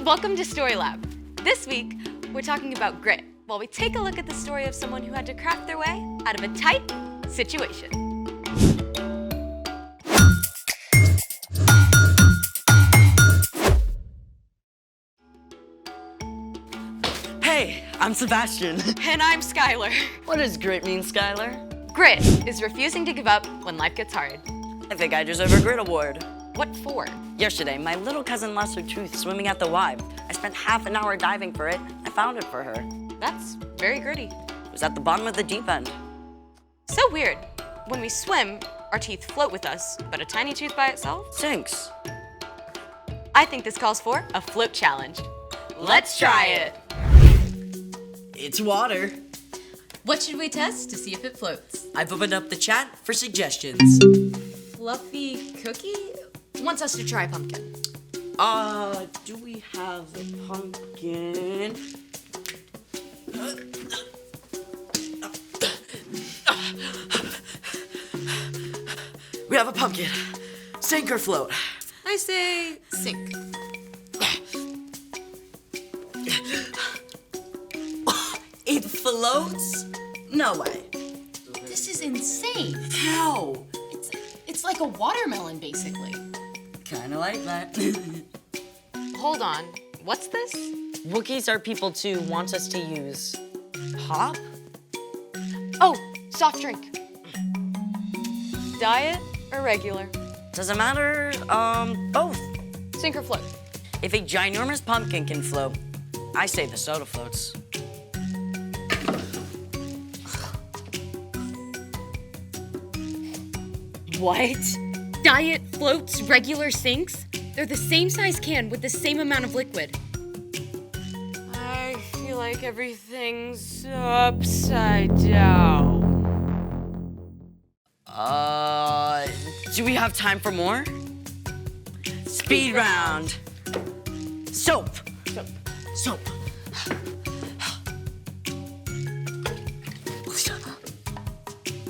Welcome to Story Lab. This week, we're talking about grit, while we take a look at the story of someone who had to craft their way out of a tight situation. Hey, I'm Sebastian. And I'm Skylar. What does grit mean, Skylar? Grit is refusing to give up when life gets hard. I think I deserve a grit award. What for? Yesterday, my little cousin lost her tooth swimming at the Y. I spent half an hour diving for it. I found it for her. That's very gritty. It was at the bottom of the deep end. So weird. When we swim, our teeth float with us, but a tiny tooth by itself? Sinks. I think this calls for a float challenge. Let's try it. It's water. What should we test to see if it floats? I've opened up the chat for suggestions. Fluffy cookie? Wants us to try pumpkin. Do we have a pumpkin? We have a pumpkin. Sink or float? I say sink. It floats? No way. This is insane. How? It's like a watermelon, basically. Kinda like that. Hold on. What's this? Wookiees are people too want us to use pop? Oh, soft drink. Diet or regular? Doesn't matter, both. Sink or float? If a ginormous pumpkin can float, I say the soda floats. What? Diet floats, regular sinks? They're the same size can with the same amount of liquid. I feel like everything's upside down. Do we have time for more? Speed round. Soap. Soap.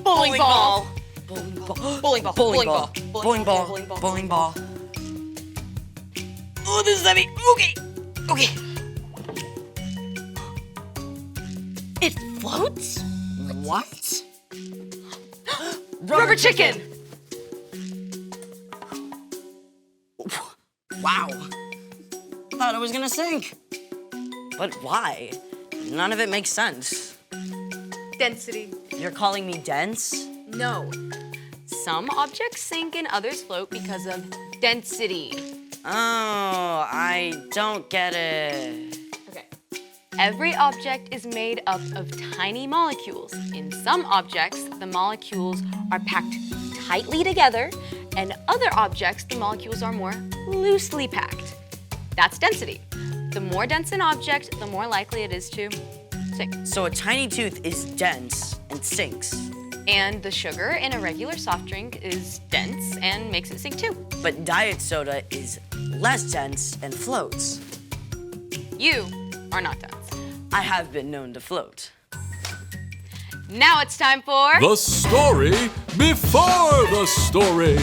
Bowling ball. Bowling ball. Bowling ball. Bowling ball. Bowling ball. Bowling ball. Oh, this is heavy. Okay. It floats? What? Rubber chicken. Wow. Thought I was gonna sink. But why? None of it makes sense. Density. You're calling me dense? No. Some objects sink and others float because of density. Oh, I don't get it. Okay. Every object is made up of tiny molecules. In some objects, the molecules are packed tightly together, and other objects, the molecules are more loosely packed. That's density. The more dense an object, the more likely it is to sink. So a tiny tooth is dense and sinks. And the sugar in a regular soft drink is dense and makes it sink too. But diet soda is less dense and floats. You are not dense. I have been known to float. Now it's time for... The story before the story.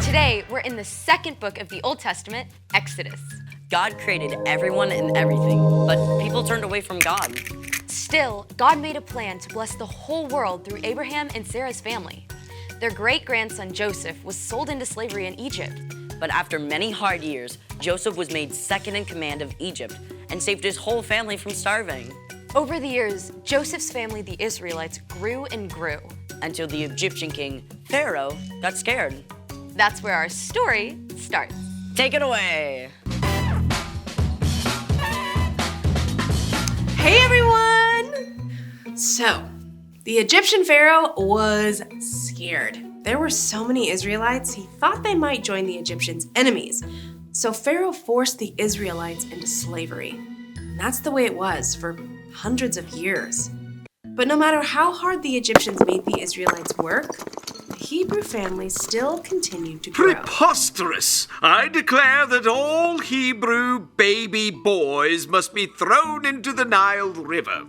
Today, we're in the second book of the Old Testament, Exodus. God created everyone and everything, but people turned away from God. Still, God made a plan to bless the whole world through Abraham and Sarah's family. Their great-grandson Joseph was sold into slavery in Egypt. But after many hard years, Joseph was made second in command of Egypt and saved his whole family from starving. Over the years, Joseph's family, the Israelites, grew and grew. Until the Egyptian king, Pharaoh, got scared. That's where our story starts. Take it away. Hey everyone! So, the Egyptian pharaoh was scared. There were so many Israelites, he thought they might join the Egyptians' enemies. So Pharaoh forced the Israelites into slavery. And that's the way it was for hundreds of years. But no matter how hard the Egyptians made the Israelites work, the Hebrew family still continued to grow. Preposterous! I declare that all Hebrew baby boys must be thrown into the Nile River.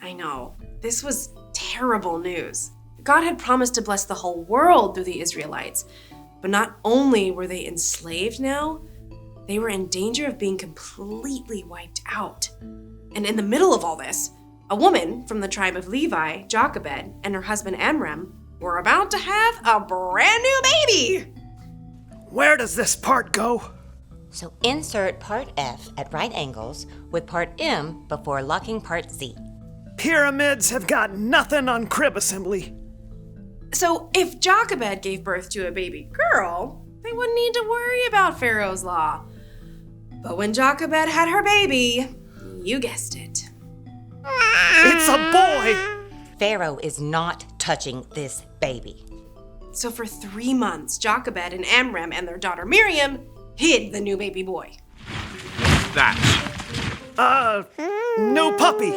I know, this was terrible news. God had promised to bless the whole world through the Israelites, but not only were they enslaved now, they were in danger of being completely wiped out. And in the middle of all this, a woman from the tribe of Levi, Jochebed, and her husband Amram were about to have a brand new baby. Where does this part go? So insert part F at right angles with part M before locking part Z. Pyramids have got nothing on crib assembly. So if Jochebed gave birth to a baby girl, they wouldn't need to worry about Pharaoh's law. But when Jochebed had her baby, you guessed it. It's a boy! Pharaoh is not touching this baby. So for 3 months, Jochebed and Amram and their daughter Miriam hid the new baby boy. That. No puppy.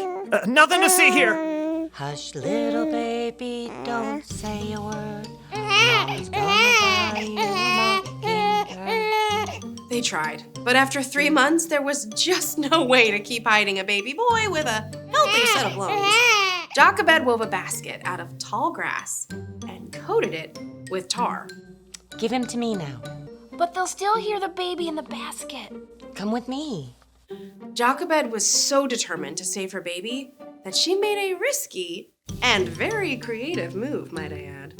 Nothing to see here. Hush, little baby, don't say a word. Mom's gonna buy you a mockingbird. They tried, but after 3 months, there was just no way to keep hiding a baby boy with a healthy set of lungs. Jochebed wove a basket out of tall grass and coated it with tar. Give him to me now. But they'll still hear the baby in the basket. Come with me. Jochebed was so determined to save her baby that she made a risky and very creative move, might I add.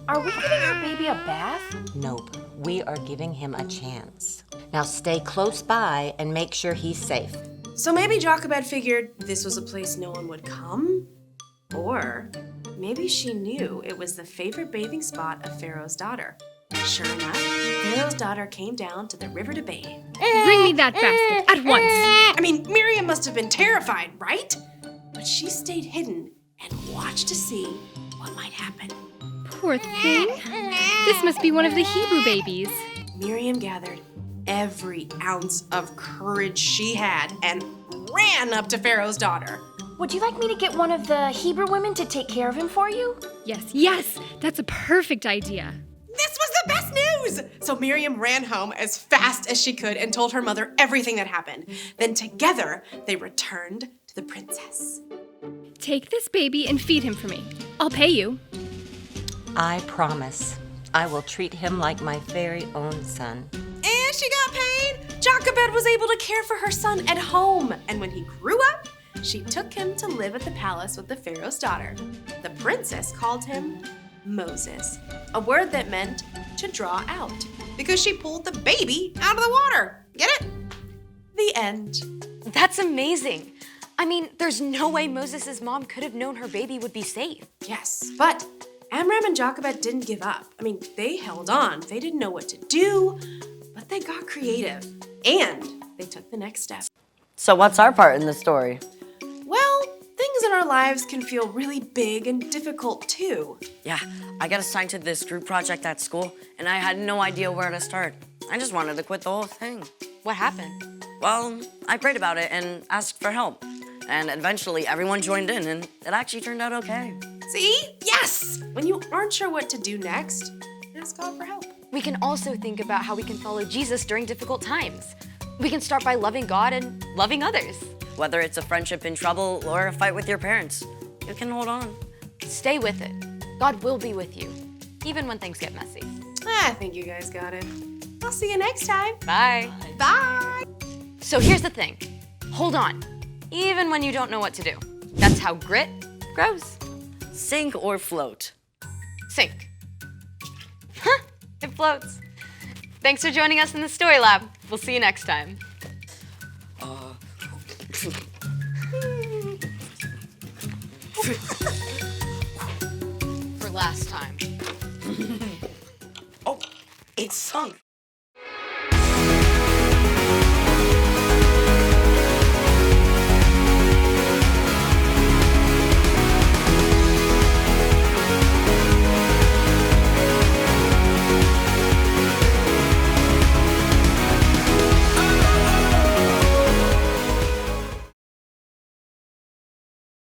Are we giving our baby a bath? Nope, we are giving him a chance. Now stay close by and make sure he's safe. So maybe Jochebed figured this was a place no one would come? Or maybe she knew it was the favorite bathing spot of Pharaoh's daughter. Sure enough, Pharaoh's daughter came down to the river to bathe. Bring me that basket at once. I mean, Miriam must have been terrified, right? But she stayed hidden and watched to see what might happen. Poor thing. This must be one of the Hebrew babies. Miriam gathered every ounce of courage she had and ran up to Pharaoh's daughter. Would you like me to get one of the Hebrew women to take care of him for you? Yes, that's a perfect idea. This was the best news! So Miriam ran home as fast as she could and told her mother everything that happened. Then together, they returned to the princess. Take this baby and feed him for me. I'll pay you. I promise. I will treat him like my very own son. And she got paid! Jochebed was able to care for her son at home. And when he grew up, she took him to live at the palace with the Pharaoh's daughter. The princess called him Moses, a word that meant to draw out, because she pulled the baby out of the water. Get it? The end. That's amazing. I mean, there's no way Moses' mom could have known her baby would be safe. Yes, but Amram and Jochebed didn't give up. I mean, they held on. They didn't know what to do, but they got creative, and they took the next step. So what's our part in the story? Well, things in our lives can feel really big and difficult too. Yeah, I got assigned to this group project at school, and I had no idea where to start. I just wanted to quit the whole thing. What happened? Well, I prayed about it and asked for help. And eventually everyone joined in, and it actually turned out okay. See? Yes! When you aren't sure what to do next, ask God for help. We can also think about how we can follow Jesus during difficult times. We can start by loving God and loving others. Whether it's a friendship in trouble or a fight with your parents, you can hold on. Stay with it. God will be with you, even when things get messy. I think you guys got it. I'll see you next time. Bye. Bye. So here's the thing. Hold on, even when you don't know what to do. That's how grit grows. Sink or float? Sink. Huh, it floats. Thanks for joining us in the Story Lab. We'll see you next time. For last time. Oh, it's sunk.